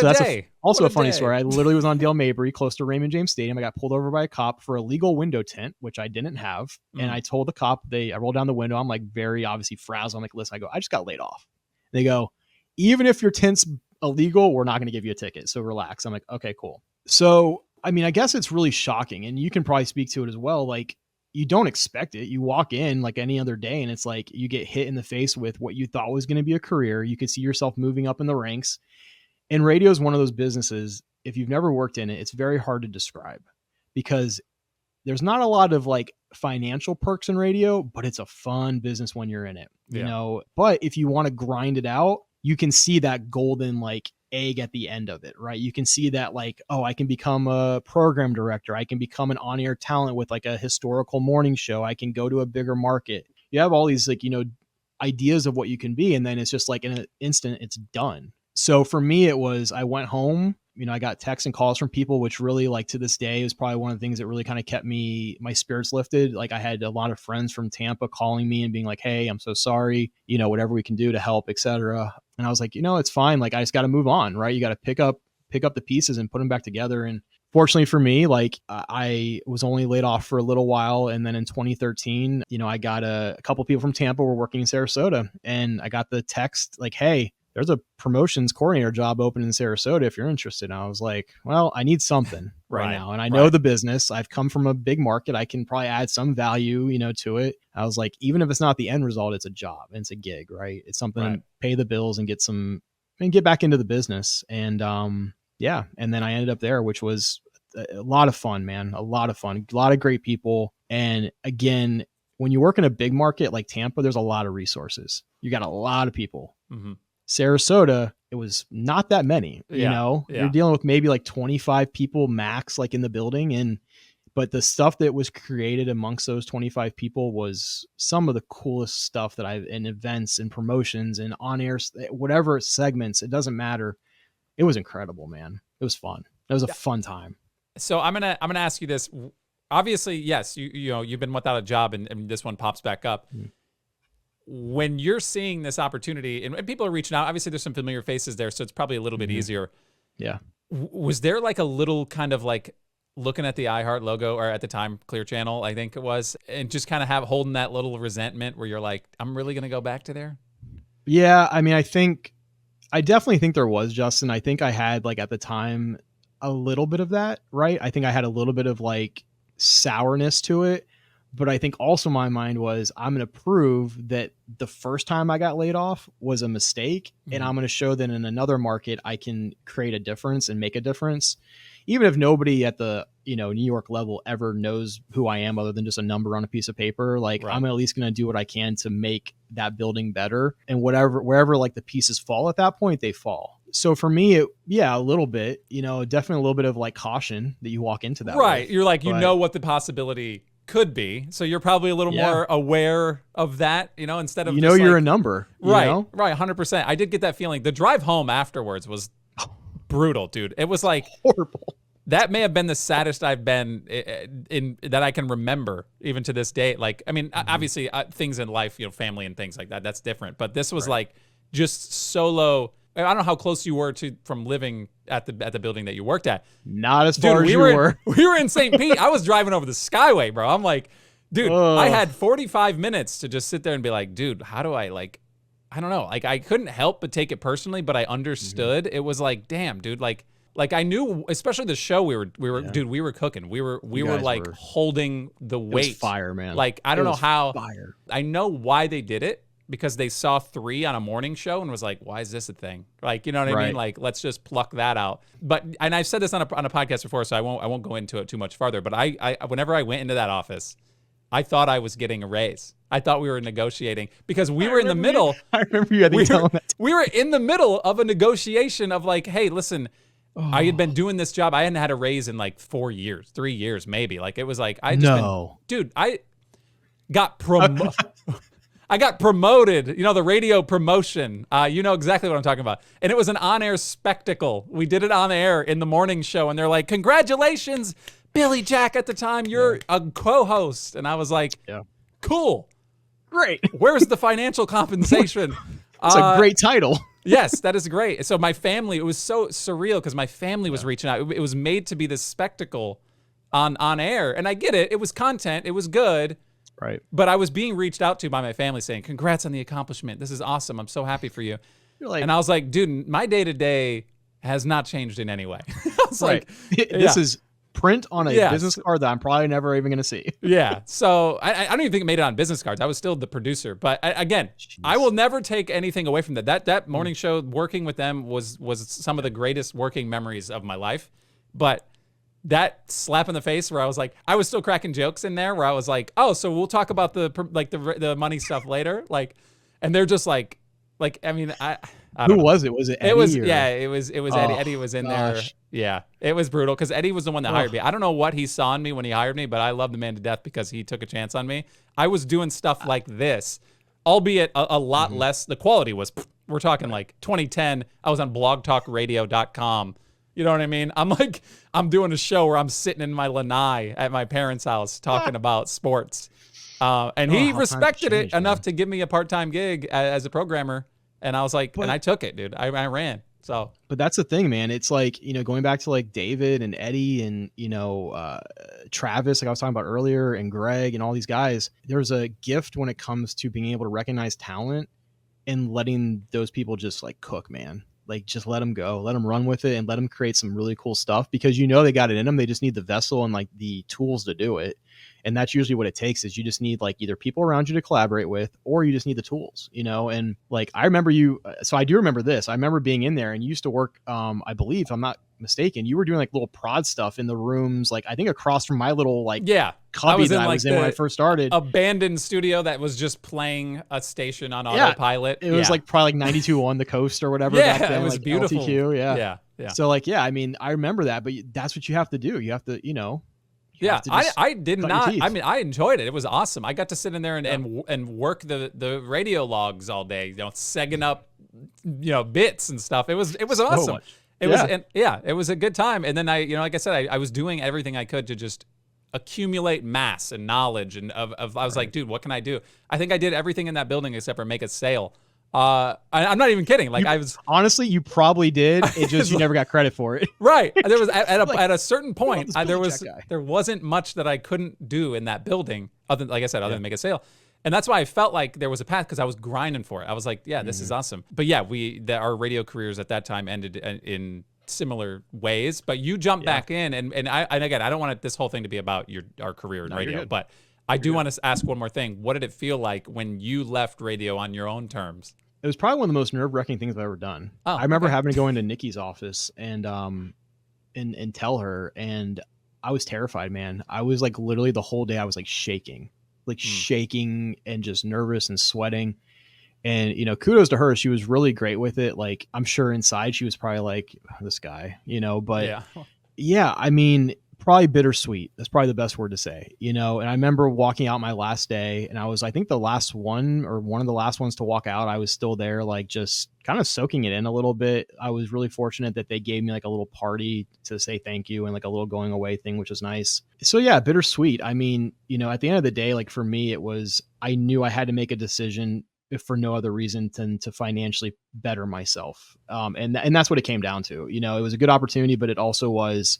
S1: a day.
S2: Also a funny story. I literally was on Dale Mabry, close to Raymond James Stadium. I got pulled over by a cop for a legal window tint, which I didn't have. And I told the cop, I rolled down the window. I'm like very obviously frazzled. I'm like, listen, I just got laid off. They go, even if your tint's illegal, we're not going to give you a ticket. So relax. I'm like, okay, cool. So, I mean, I guess it's really shocking, and you can probably speak to it as well. Like, you don't expect it. You walk in like any other day, and it's like you get hit in the face with what you thought was going to be a career. You could see yourself moving up in the ranks. And radio is one of those businesses, if you've never worked in it, it's very hard to describe because there's not a lot of like financial perks in radio, but it's a fun business when you're in it, but if you want to grind it out, you can see that golden like egg at the end of it, right? You can see that like, oh, I can become a program director. I can become an on-air talent with like a historical morning show. I can go to a bigger market. You have all these like, ideas of what you can be. And then it's just like in an instant, it's done. So for me, it was, I went home, I got texts and calls from people, which really like to this day is probably one of the things that really kind of kept my spirits lifted. Like I had a lot of friends from Tampa calling me and being like, hey, I'm so sorry, whatever we can do to help, etc. And I was like, it's fine. Like I just got to move on, right? You got to pick up the pieces and put them back together. And fortunately for me, like I was only laid off for a little while. And then in 2013, I got a couple people from Tampa were working in Sarasota, and I got the text like, hey, there's a promotions coordinator job open in Sarasota if you're interested. And I was like, well, I need something right now. And I know the business. I've come from a big market. I can probably add some value, to it. I was like, even if it's not the end result, it's a job. It's a gig, right? It's something to pay the bills and get back into the business. And and then I ended up there, which was a lot of fun, man. A lot of fun, a lot of great people. And again, when you work in a big market like Tampa, there's a lot of resources. You got a lot of people. Mm-hmm. Sarasota, it was not that many, you're dealing with maybe like 25 people max, like in the building. But the stuff that was created amongst those 25 people was some of the coolest stuff that in events and promotions and on air, whatever segments, it doesn't matter. It was incredible, man. It was fun. It was a fun time.
S1: So I'm going to ask you this. Obviously, yes, you've been without a job and this one pops back up. Mm. When you're seeing this opportunity and people are reaching out, obviously there's some familiar faces there, so it's probably a little bit easier.
S2: Yeah.
S1: Was there like a little kind of like looking at the iHeart logo, or at the time Clear Channel, I think it was, and just kind of holding that little resentment where you're like, I'm really going to go back to there?
S2: Yeah. I mean, I definitely think there was, Justin. I think I had like at the time a little bit of that, right? I think I had a little bit of like sourness to it. But I think also my mind was, I'm going to prove that the first time I got laid off was a mistake. Mm-hmm. And I'm going to show that in another market, I can create a difference and make a difference. Even if nobody at the, New York level ever knows who I am other than just a number on a piece of paper, like I'm at least going to do what I can to make that building better. And wherever like the pieces fall at that point, they fall. So for me, a little bit, definitely a little bit of like caution that you walk into that.
S1: Right.
S2: With,
S1: you're like, you know what the possibility could be. So you're probably a little more aware of that, instead of,
S2: you're a number.
S1: Right. Right. 100%. I did get that feeling. The drive home afterwards was brutal, dude. It was like
S2: horrible.
S1: That may have been the saddest I've been in that I can remember, even to this day. Like, I mean, obviously things in life, family and things like that, that's different. But this was like just solo. I don't know how close you were from living at the building that you worked at.
S2: Not as far as you were.
S1: We were in St. Pete. I was driving over the Skyway, bro. I'm like, dude, I had 45 minutes to just sit there and be like, dude, how do I I don't know. Like, I couldn't help but take it personally, but I understood. It was like, damn, dude, like I knew, especially the show we were dude, we were cooking. We were like holding the weight.
S2: It was fire, man.
S1: Like, I don't know how.
S2: Fire.
S1: I know why they did it, because they saw 3 on a morning show and was like, why is this a thing? Like, you know what I mean? Like, let's just pluck that out. But, and I've said this on a podcast before, so I won't go into it too much farther. But I whenever I went into that office, I thought I was getting a raise. I thought we were negotiating, because we were in the middle.
S2: I remember you had to tell that.
S1: We were in the middle of a negotiation of like, hey, listen, I had been doing this job. I hadn't had a raise in like 4 years, 3 years, maybe. Like, it was like, I got promoted. I got promoted, the radio promotion. You know exactly what I'm talking about. And it was an on-air spectacle. We did it on air in the morning show, and they're like, congratulations, Billy Jack, at the time, you're a co-host. And I was like, cool.
S2: Great.
S1: Where's the financial compensation?
S2: It's a great title.
S1: Yes, that is great. So my family, it was so surreal because my family was reaching out. It was made to be this spectacle on air. And I get it. It was content. It was good.
S2: Right.
S1: But I was being reached out to by my family saying, congrats on the accomplishment. This is awesome. I'm so happy for you. And I was like, dude, my day-to-day has not changed in any way. I was like,
S2: this is print on a business card that I'm probably never even going to see.
S1: Yeah. So I don't even think it made it on business cards. I was still the producer. But again, I will never take anything away from that. That morning show, working with them was some of the greatest working memories of my life. But that slap in the face where I was like, I was still cracking jokes in there where I was like, oh, so we'll talk about the money stuff later. Like, and they're just like, I mean, I
S2: Who
S1: don't know.
S2: was it? Was it Eddie?
S1: It was Eddie. Eddie was in there. Yeah, it was brutal because Eddie was the one that hired me. I don't know what he saw in me when he hired me, but I love the man to death because he took a chance on me. I was doing stuff like this, albeit a lot less. The quality was, we're talking like 2010. I was on blogtalkradio.com. You know what I mean? I'm doing a show where I'm sitting in my lanai at my parents' house talking about sports. And he respected it enough to give me a part-time gig as a programmer. And I was like, and I took it, dude. I ran. So,
S2: but that's the thing, man. It's like, going back to like David and Eddie and, Travis, like I was talking about earlier, and Greg and all these guys, there's a gift when it comes to being able to recognize talent and letting those people just like cook, man. Like, just let them go, let them run with it, and let them create some really cool stuff, because they got it in them. They just need the vessel and like the tools to do it. And that's usually what it takes, is you just need like either people around you to collaborate with, or you just need the tools, and like, I remember so I do remember this. I remember being in there, and you used to work, I believe, if I'm not mistaken, you were doing like little prod stuff in the rooms, like I think across from my little cubby I was in when I first started.
S1: Abandoned studio that was just playing a station on autopilot.
S2: It was like probably like 92.1 The Coast or whatever.
S1: Yeah,
S2: back then,
S1: it was
S2: like
S1: beautiful.
S2: LTQ,
S1: yeah.
S2: So like, I mean, I remember that, but that's what you have to do. You have to,
S1: I did not. I mean, I enjoyed it. It was awesome. I got to sit in there and work the radio logs all day, segging up, bits and stuff. It was awesome. It was a good time. And then like I said, I was doing everything I could to just accumulate mass and knowledge and I was like, dude, what can I do? I think I did everything in that building except for make a sale. I'm not even kidding. Like,
S2: honestly, you probably did. It just, you never got credit for it.
S1: Right. There was at a certain point, there wasn't much that I couldn't do in that building other than make a sale. And that's why I felt like there was a path, because I was grinding for it. I was like, yeah, this is awesome. But yeah, our radio careers at that time ended in similar ways, but you jumped back in and again, I don't want this whole thing to be about our career in radio, but I do want to ask one more thing. What did it feel like when you left radio on your own terms?
S2: It was probably one of the most nerve-wracking things I've ever done. I remember having to go into Nikki's office and tell her, and I was terrified, man. I was like, literally the whole day I was like shaking and just nervous and sweating. And, kudos to her. She was really great with it. Like, I'm sure inside she was probably like, this guy, but yeah, I mean, probably bittersweet. That's probably the best word to say, and I remember walking out my last day, and I was, I think, the last one or one of the last ones to walk out. I was still there, like, just kind of soaking it in a little bit. I was really fortunate that they gave me like a little party to say thank you and like a little going away thing, which was nice. So yeah, bittersweet. I mean, at the end of the day, like for me, it was, I knew I had to make a decision if for no other reason than to financially better myself. And that's what it came down to. It was a good opportunity, but it also was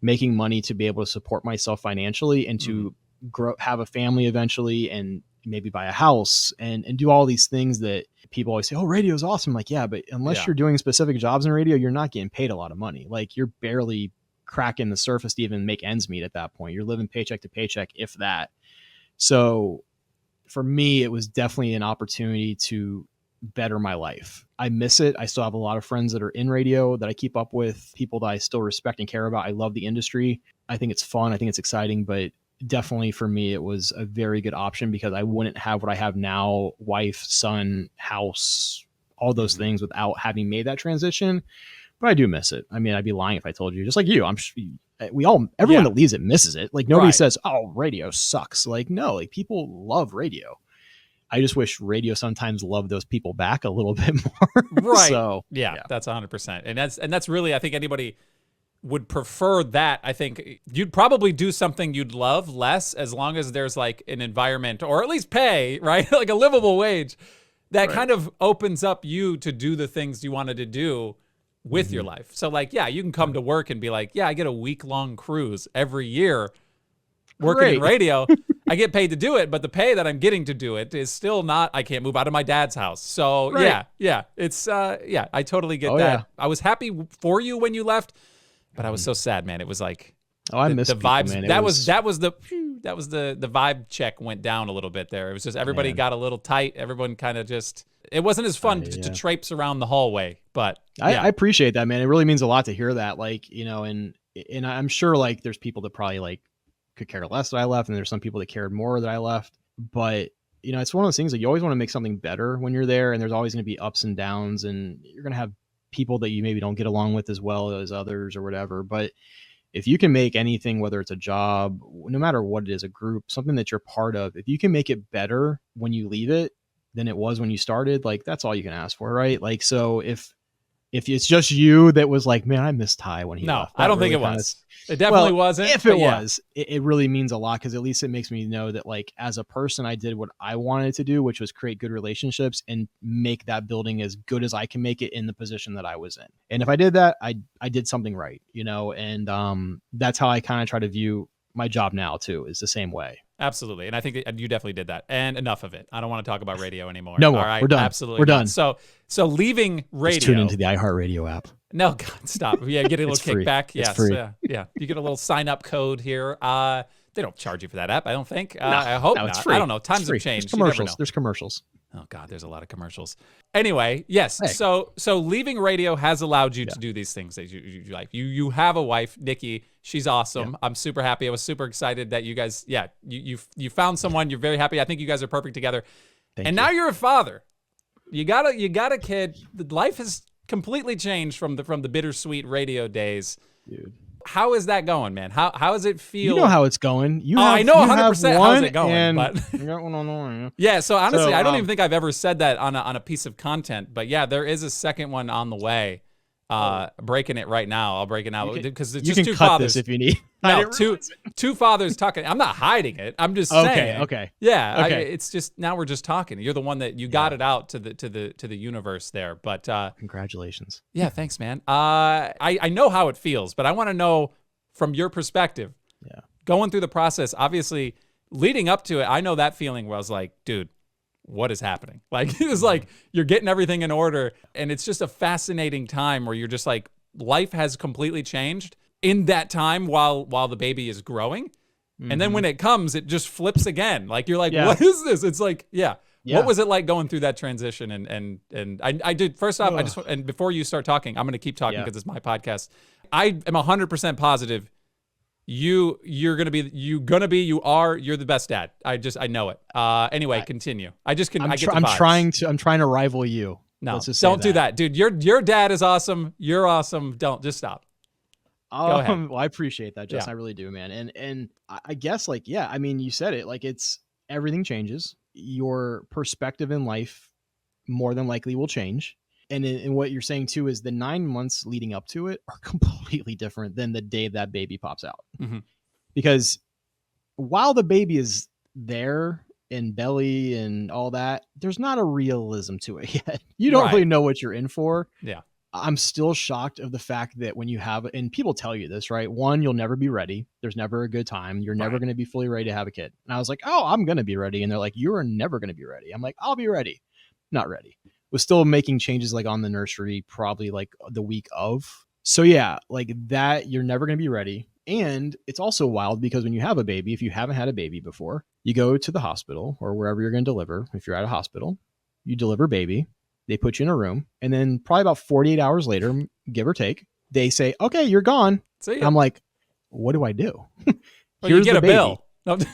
S2: making money to be able to support myself financially and to grow, have a family eventually, and maybe buy a house and do all these things that people always say, oh, radio is awesome. Like, yeah, but unless you're doing specific jobs in radio, you're not getting paid a lot of money. Like, you're barely cracking the surface to even make ends meet at that point. You're living paycheck to paycheck, if that. So for me, it was definitely an opportunity to better my life. I miss it. I still have a lot of friends that are in radio that I keep up with, people that I still respect and care about. I love the industry. I think it's fun. I think it's exciting, but definitely for me, it was a very good option because I wouldn't have what I have now, wife, son, house, all those things without having made that transition. But I do miss it. I mean, I'd be lying if I told you, just like you, everyone that leaves it misses it. Like, nobody says, oh, radio sucks. Like, no, like, people love radio. I just wish radio sometimes loved those people back a little bit more.
S1: Right.
S2: So
S1: yeah, that's 100%. And that's really, I think anybody would prefer that. I think you'd probably do something you'd love less as long as there's like an environment or at least pay, right? Like a livable wage that kind of opens up you to do the things you wanted to do with your life. So like, yeah, you can come to work and be like, yeah, I get a week-long cruise every year working in radio. I get paid to do it, but the pay that I'm getting to do it is still not, I can't move out of my dad's house. So yeah, it's, I totally get that. Yeah. I was happy for you when you left, but I was so sad, man. It was like,
S2: I miss
S1: the
S2: people,
S1: vibes.
S2: Man.
S1: That was the vibe check went down a little bit there. It was just, everybody got a little tight. Everyone kind of just, it wasn't as fun to traipse around the hallway, but
S2: I appreciate that, man. It really means a lot to hear that. Like, and I'm sure like there's people that probably like could care less that I left, and there's some people that cared more that I left. But it's one of those things that you always want to make something better when you're there, and there's always going to be ups and downs, and you're going to have people that you maybe don't get along with as well as others or whatever. But if you can make anything, whether it's a job, no matter what it is, a group, something that you're part of, if you can make it better when you leave it than it was when you started, like, that's all you can ask for, right? Like, so if it's just you that was like, man, I miss Ty when he left.
S1: I don't think it was. It definitely wasn't.
S2: If it was, it really means a lot, because at least it makes me know that, like, as a person, I did what I wanted to do, which was create good relationships and make that building as good as I can make it in the position that I was in. And if I did that, I did something right, and that's how I kind of try to view my job now too, is the same way.
S1: Absolutely. And I think that you definitely did that. And enough of it. I don't want to talk about radio anymore.
S2: No more.
S1: All right?
S2: We're done.
S1: Absolutely.
S2: We're done.
S1: So leaving radio.
S2: Just tune into the iHeartRadio app.
S1: No, God, stop. Yeah, get a little kickback.
S2: Yes.
S1: It's free. Yeah. You get a little sign-up code here. They don't charge you for that app, I don't think. I hope not.
S2: It's free.
S1: I don't know. Times have changed.
S2: There's commercials.
S1: Oh, God, there's a lot of commercials. Anyway, yes. Hey. So leaving radio has allowed you to do these things that you like. You have a wife, Nikki. She's awesome. Yeah. I'm super happy. I was super excited that you guys, you found someone. You're very happy. I think you guys are perfect together. Thank you. Now you're a father. You got a kid. Life has completely changed from the bittersweet radio days.
S2: Dude.
S1: How is that going, man? How does it feel?
S2: You know how it's going.
S1: I know 100% how's it going. But
S2: you got one on the line.
S1: Yeah, so honestly, I don't even think I've ever said that on a piece of content. But yeah, there is a second one on the way. Breaking it right now. I'll break it now because it's just two fathers. You can cut this
S2: if you need.
S1: No, two fathers talking. I'm not hiding it. I'm just saying.
S2: Okay.
S1: Yeah. Okay. It's just now we're just talking. You're the one that you got it out to the universe there. But
S2: congratulations.
S1: Yeah. Thanks, man. I know how it feels, but I want to know from your perspective.
S2: Yeah.
S1: Going through the process, obviously leading up to it, I know that feeling where I was like, dude, what is happening? Like, it was like you're getting everything in order, and it's just a fascinating time where you're just like, life has completely changed in that time while the baby is growing. Mm-hmm. And then when it comes, it just flips again. Like, you're like, what is this? It's like, what was it like going through that transition? And I did, first off, and before you start talking, I'm going to keep talking because it's my podcast. I am 100% positive you're the best dad. I know it. Anyway, continue. I get the vibes.
S2: I'm trying to rival you.
S1: No, don't do that, dude. Your dad is awesome. You're awesome. Just stop. Go ahead.
S2: Well, I appreciate that, Justin.
S1: Yeah.
S2: I really do, man. And I guess like, yeah, I mean, you said it, like everything changes. Your perspective in life more than likely will change. And what you're saying too is the 9 months leading up to it are completely different than the day that baby pops out.
S1: Mm-hmm.
S2: Because while the baby is there in belly and all that, there's not a realism to it yet. You don't really know what you're in for.
S1: Yeah.
S2: I'm still shocked of the fact that when you have, and people tell you this, right? One, you'll never be ready. There's never a good time. You're never going to be fully ready to have a kid. And I was like, oh, I'm going to be ready. And they're like, you're never going to be ready. I'm like, I'll be ready. Not ready. Was still making changes like on the nursery, probably like the week of. So yeah, like that, you're never going to be ready. And it's also wild because when you have a baby, if you haven't had a baby before, you go to the hospital or wherever you're going to deliver. If you're at a hospital, you deliver baby. They put you in a room, and then probably about 48 hours later, give or take, they say, okay, you're gone. I'm like, what do I do?
S1: Well, you get a bill.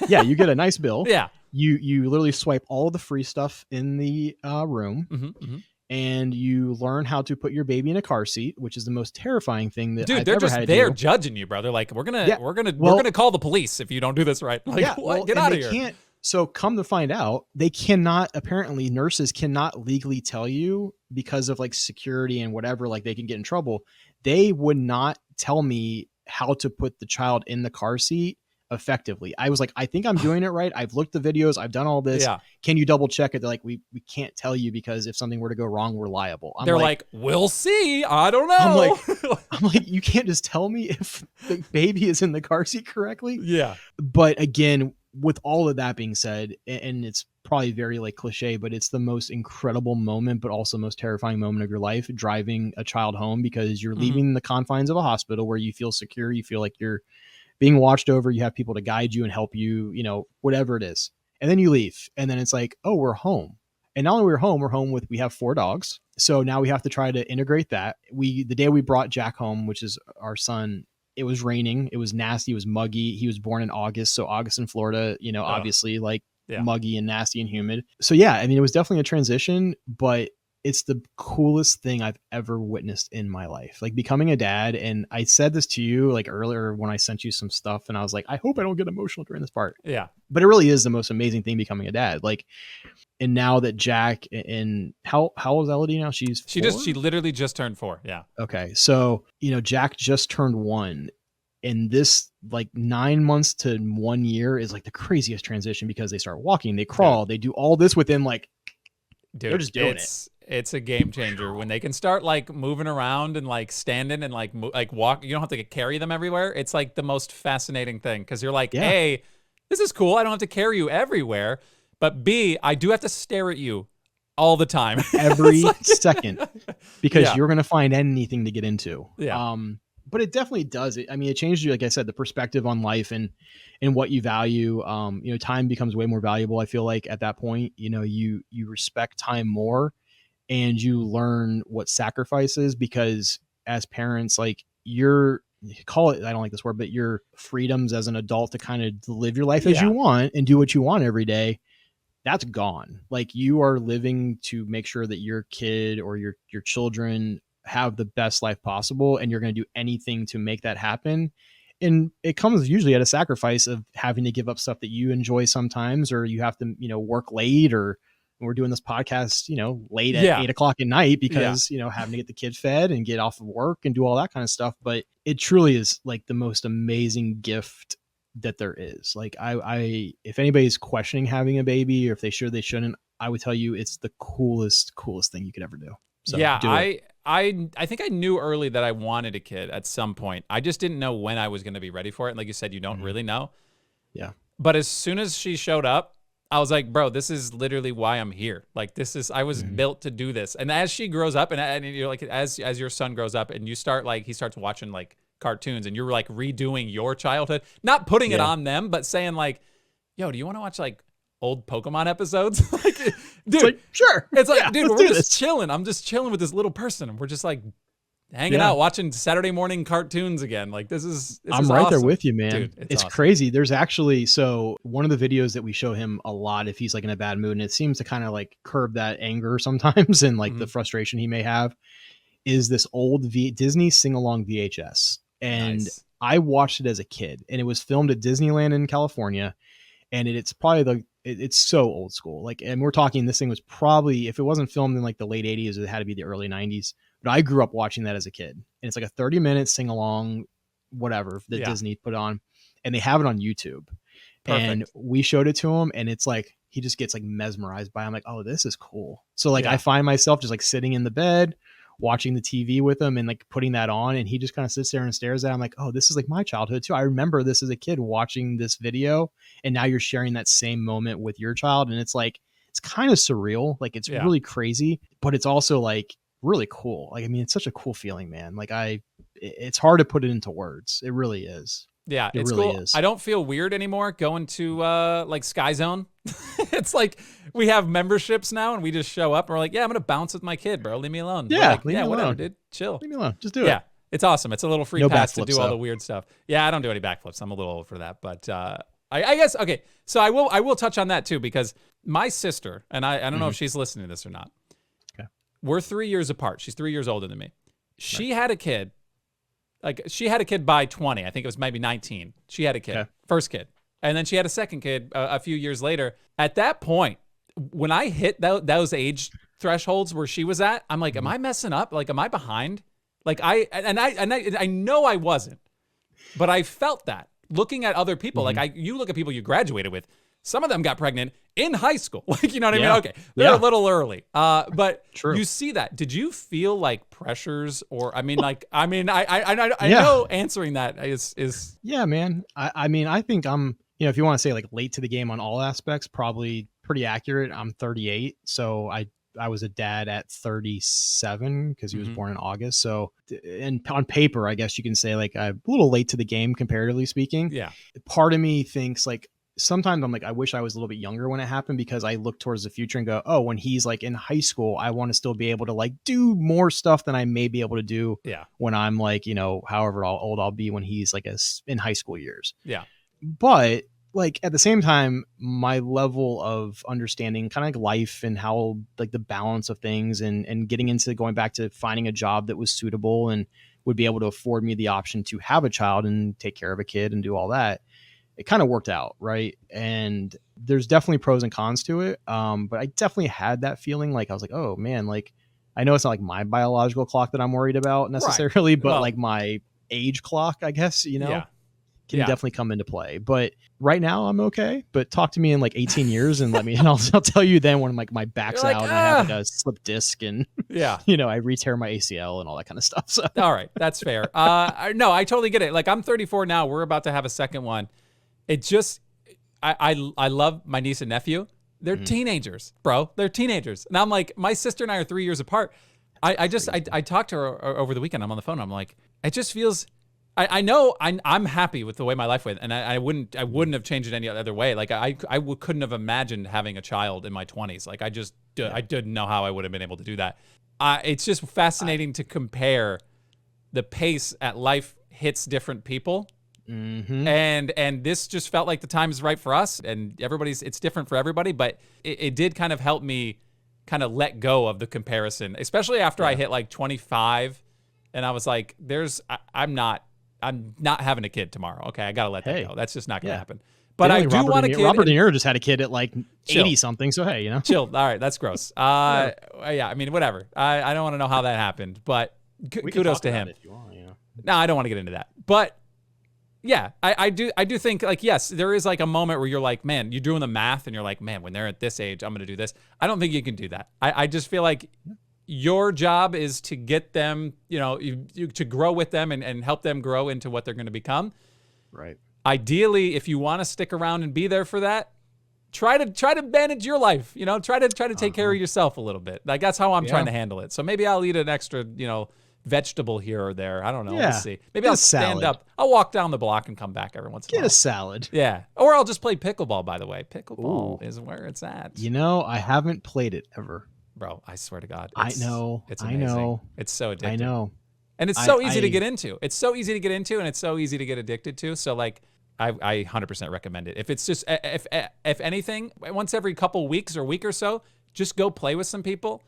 S2: Yeah, you get a nice bill.
S1: Yeah.
S2: You literally swipe all of the free stuff in the room, and you learn how to put your baby in a car seat, which is the most terrifying thing that I've ever had to do.
S1: They're judging you, brother. Like, we're gonna call the police if you don't do this right. Like, get out of here.
S2: So come to find out, apparently nurses cannot legally tell you because of like security and whatever, like they can get in trouble. They would not tell me how to put the child in the car seat effectively. I was like, I think I'm doing it right. I've looked the videos. I've done all this. Yeah. Can you double check it? They're like, we can't tell you because if something were to go wrong, we're liable.
S1: They're like, we'll see. I don't know.
S2: I'm like, you can't just tell me if the baby is in the car seat correctly.
S1: Yeah.
S2: But again, with all of that being said, and it's probably very like cliche, but it's the most incredible moment, but also most terrifying moment of your life, driving a child home because you're leaving the confines of a hospital where you feel secure. You feel like you're being watched over. You have people to guide you and help you, whatever it is. And then you leave. And then it's like, oh, we're home. And not only we're home we have 4 dogs. So now we have to try to integrate that. The day we brought Jack home, which is our son, it was raining. It was nasty. It was muggy. He was born in August. So August in Florida, obviously muggy and nasty and humid. So yeah, I mean, it was definitely a transition, but it's the coolest thing I've ever witnessed in my life. Like becoming a dad. And I said this to you like earlier when I sent you some stuff and I was like, I hope I don't get emotional during this part.
S1: Yeah.
S2: But it really is the most amazing thing becoming a dad. Like, and now that Jack and how old is Elodie now? She
S1: literally just turned 4. Yeah.
S2: Okay. So, Jack just turned 1. And this like 9 months to 1 year is like the craziest transition because they start walking, they crawl, they do all this within like, they're just doing it.
S1: It's a game changer when they can start like moving around and like standing and like walk. You don't have to carry them everywhere. It's like the most fascinating thing because you're like, A, this is cool. I don't have to carry you everywhere. But B, I do have to stare at you all the time.
S2: Every second. Because you're going to find anything to get into.
S1: Yeah.
S2: But it definitely does. I mean, it changes you, like I said, the perspective on life and what you value. Time becomes way more valuable. I feel like at that point, you respect time more and you learn what sacrifice is because as parents, like you call it, I don't like this word, but your freedoms as an adult to kind of live your life as you want and do what you want every day. That's gone. Like you are living to make sure that your kid or your children have the best life possible. And you're going to do anything to make that happen. And it comes usually at a sacrifice of having to give up stuff that you enjoy sometimes, or you have to, work late, or we're doing this podcast, late at 8 o'clock at night because, having to get the kid fed and get off of work and do all that kind of stuff. But it truly is like the most amazing gift that there is. Like I if anybody's questioning having a baby or if they should, they shouldn't, I would tell you it's the coolest thing you could ever do. So
S1: I think I knew early that I wanted a kid at some point. I just didn't know when I was going to be ready for it. And like you said, you don't really know.
S2: Yeah.
S1: But as soon as she showed up, I was like, bro, this is literally why I'm here. Like I was built to do this. And as she grows up and you're like, as your son grows up and you start he starts watching like cartoons and you're like redoing your childhood, not putting it on them, but saying like, yo, do you want to watch like old Pokemon episodes? Like, dude,
S2: it's like, sure.
S1: It's like, dude, we're just chilling. I'm just chilling with this little person. And we're just like hanging out, watching Saturday morning cartoons again. Like this
S2: I'm
S1: is
S2: right
S1: awesome.
S2: there with you, man.
S1: Dude,
S2: it's
S1: awesome.
S2: crazy. There's actually, so one of the videos that we show him a lot if he's like in a bad mood, and it seems to kind of like curb that anger sometimes and like the frustration he may have, is this old Disney sing-along VHS. And I watched it as a kid, and it was filmed at Disneyland in California. And it's probably it's so old school. Like, and we're talking, this thing was probably, if it wasn't filmed in like the late 80s, it had to be the early 90s. But I grew up watching that as a kid. And it's like a 30-minute sing-along, whatever, that Disney put on. And they have it on YouTube. Perfect. And we showed it to him, and it's like, he just gets like mesmerized by it. I'm like, oh, this is cool. So like, I find myself just like sitting in the bed, watching the TV with him and like putting that on, and he just kind of sits there and stares at it. I'm like, oh, this is like my childhood too. I remember this as a kid watching this video, and now you're sharing that same moment with your child. And it's like, it's kind of surreal. Like, it's really crazy, but it's also like really cool. Like, I mean, it's such a cool feeling, man. Like it's hard to put it into words. It really is.
S1: Yeah,
S2: it
S1: it's
S2: really
S1: cool.
S2: is.
S1: I don't feel weird anymore going to like Sky Zone. It's like we have memberships now, and we just show up and we're like, yeah, I'm gonna bounce with my kid, bro. Leave me alone.
S2: Yeah,
S1: like,
S2: leave me
S1: whatever,
S2: alone,
S1: dude. Chill.
S2: Leave me alone. Just do it.
S1: Yeah, it's awesome. It's a little free pass to do all
S2: though.
S1: the weird stuff. Yeah, I don't do any backflips. I'm a little old for that, but I guess okay. So I will touch on that too, because my sister, and I don't know if she's listening to this or not.
S2: Okay,
S1: we're 3 years apart. She's 3 years older than me. She had a kid. Like, she had a kid by 20. I think it was maybe 19. She had a kid, first kid. And then she had a second kid a few years later. At that point, when I hit those age thresholds where she was at, I'm like, am I messing up? Like, am I behind? Like, I know I wasn't, but I felt that looking at other people. Like, you look at people you graduated with, some of them got pregnant in high school. Like, you know what I mean? Okay, they're a little early. But you see that. Did you feel like pressures, or I know answering that is
S2: yeah, man. I mean, I think I'm, if you want to say like late to the game on all aspects, probably pretty accurate. I'm 38, so I was a dad at 37 because he was born in August. So, and on paper, I guess you can say like I'm a little late to the game comparatively speaking.
S1: Yeah.
S2: Part of me thinks like, sometimes I'm like, I wish I was a little bit younger when it happened, because I look towards the future and go, oh, when he's like in high school, I want to still be able to like do more stuff than I may be able to do when I'm like, however old I'll be when he's like in high school years.
S1: Yeah.
S2: But like at the same time, my level of understanding kind of like life and how like the balance of things and getting into going back to finding a job that was suitable and would be able to afford me the option to have a child and take care of a kid and do all that, it kind of worked out. Right. And there's definitely pros and cons to it. But I definitely had that feeling. Like, I was like, oh man, like, I know it's not like my biological clock that I'm worried about necessarily, but like my age clock, I guess, can definitely come into play. But right now I'm okay. But talk to me in like 18 years and and I'll tell you then when like my back's out and I have like a slip disc and I re-tear my ACL and all that kind of stuff. So
S1: all right, that's fair. No, I totally get it. Like, I'm 34 now. We're about to have a second one. It just, I love my niece and nephew. They're teenagers, bro. They're teenagers. And I'm like, my sister and I are 3 years apart. I talked to her over the weekend. I'm on the phone. I'm like, it just feels, I know I'm happy with the way my life went, and I wouldn't have changed it any other way. Like, I couldn't have imagined having a child in my 20s. Like, I didn't know how I would have been able to do that. It's just fascinating to compare the pace at life hits different people. And this just felt like the time is right for us, and it's different for everybody, but it did kind of help me kind of let go of the comparison, especially after I hit like 25 and I was like, I'm not having a kid tomorrow. Okay. I got to let that go. That's just not going to happen. But I do want a kid.
S2: Robert De Niro just had a kid at like 80 something. So, hey,
S1: chill. All right. That's gross. Yeah, I mean, whatever. I don't want to know how that happened, but kudos to him.
S2: If you want,
S1: No, I don't want to get into that, but yeah, I do think like, yes, there is like a moment where you're like, man, you're doing the math and you're like, man, when they're at this age, I'm going to do this. I don't think you can do that. I just feel like your job is to get them, to grow with them and help them grow into what they're going to become.
S2: Right.
S1: Ideally, if you want to stick around and be there for that, try to manage your life, try to take care of yourself a little bit. Like, that's how I'm trying to handle it. So maybe I'll eat an extra, vegetable here or there. I don't know. We'll see. Maybe I'll stand up. I'll walk down the block and come back every once in a while.
S2: Get a salad.
S1: Yeah. Or I'll just play pickleball, by the way. Pickleball is where it's at.
S2: I haven't played it ever.
S1: Bro, I swear to God.
S2: I know.
S1: It's amazing.
S2: I know.
S1: It's so addictive.
S2: I know.
S1: And it's so easy to get into. It's so easy to get into, and it's so easy to get addicted to. So like, I 100% recommend it. If it's just, if anything, once every couple weeks or week or so, just go play with some people.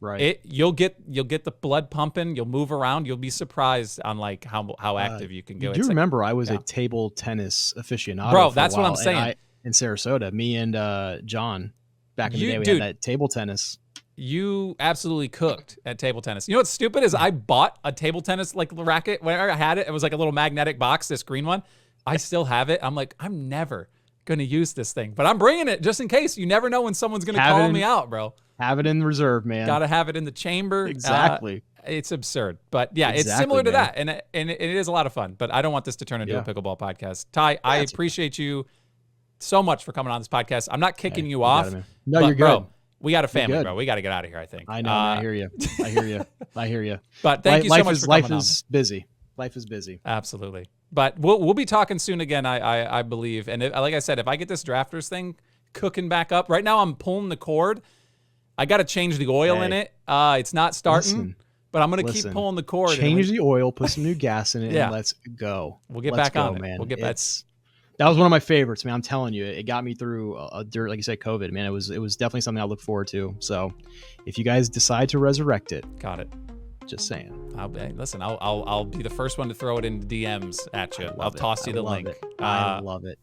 S2: Right.
S1: You'll get the blood pumping. You'll move around. You'll be surprised on like how active you can go.
S2: You do remember I was a table tennis aficionado,
S1: bro? That's what I'm saying.
S2: In Sarasota, me and John back in the day, we had that table tennis.
S1: You absolutely cooked at table tennis. You know what's stupid is I bought a table tennis like racket where I had it. It was like a little magnetic box, this green one. I still have it. I'm like, I'm never going to use this thing, but I'm bringing it just in case. You never know when someone's going to call me out, bro.
S2: Have it in reserve, man.
S1: Got to have it in the chamber.
S2: Exactly.
S1: It's absurd, but yeah, it's similar to that. And it is a lot of fun, but I don't want this to turn into a pickleball podcast. Ty, I appreciate you so much for coming on this podcast. I'm not kicking you off.
S2: No, you're good.
S1: Bro, we got a family, bro. We got to get out of here, I think.
S2: I know. I hear you. I hear you.
S1: But thank you so much for coming on.
S2: Life is busy. Life is busy.
S1: Absolutely. But we'll be talking soon again, I believe. And like I said, if I get this drafters thing cooking back up, right now I'm pulling the cord. I got to change the oil in it. It's not starting, but I'm going to keep pulling the cord.
S2: Change the oil, put some new gas in it, and let's go.
S1: We'll get back on it, man. We'll get back.
S2: That was one of my favorites, man. I'm telling you, it got me through like you said, COVID, man. It was definitely something I look forward to. So if you guys decide to resurrect it,
S1: got it.
S2: Just saying.
S1: Listen, I'll be the first one to throw it in DMs at you. I'll toss you the link.
S2: I love it.